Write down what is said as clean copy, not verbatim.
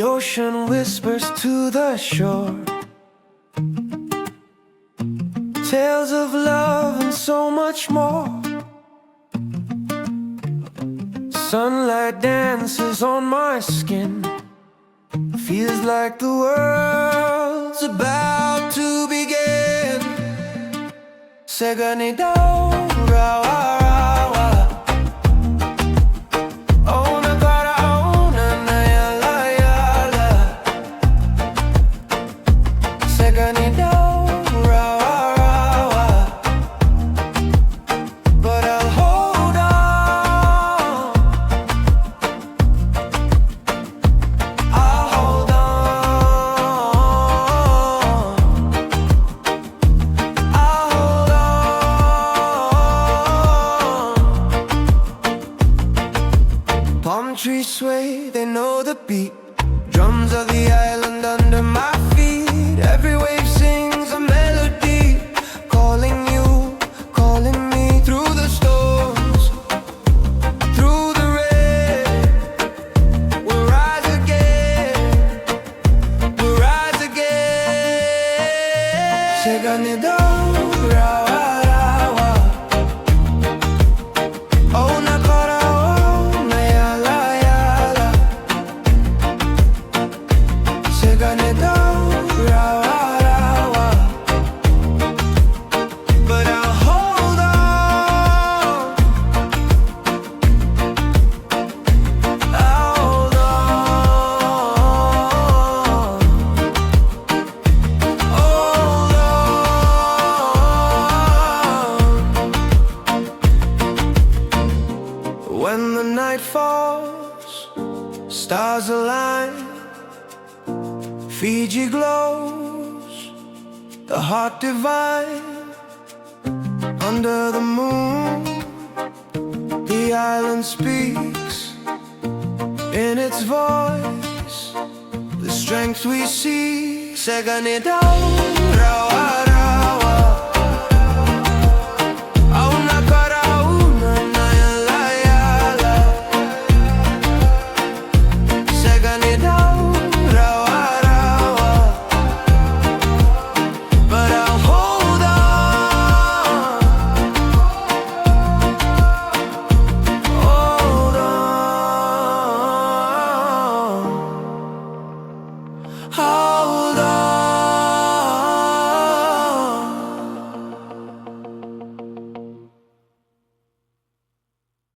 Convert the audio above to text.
ocean whispers to the shore tales of love and so much more. Sunlight dances on my skin. Feels like the world's about to begin. Sega Ni Dau Rawarawa. Oh, nakaraona na yala yala. Sega Ni Dau Rawarawa. But I'll hold on. I'll hold on. I'll hold on. Palm trees sway, they know the beat. Drums of the island under my feet. Every wave sings a melody, calling you, calling me through the storms, through the rain. We'll rise again, we'll rise again. Sega Ni Dau Rawarawa. Oh, nakaraona yala yala. Sega Ni Dau Rawarawa. But I'll hold on. I'll hold on. Hold on. When the night falls, stars align, Fiji glows, the heart divine. Under the moon, the island speaks in its voice, the strength we see. Sega Ni Dau Rawarawa.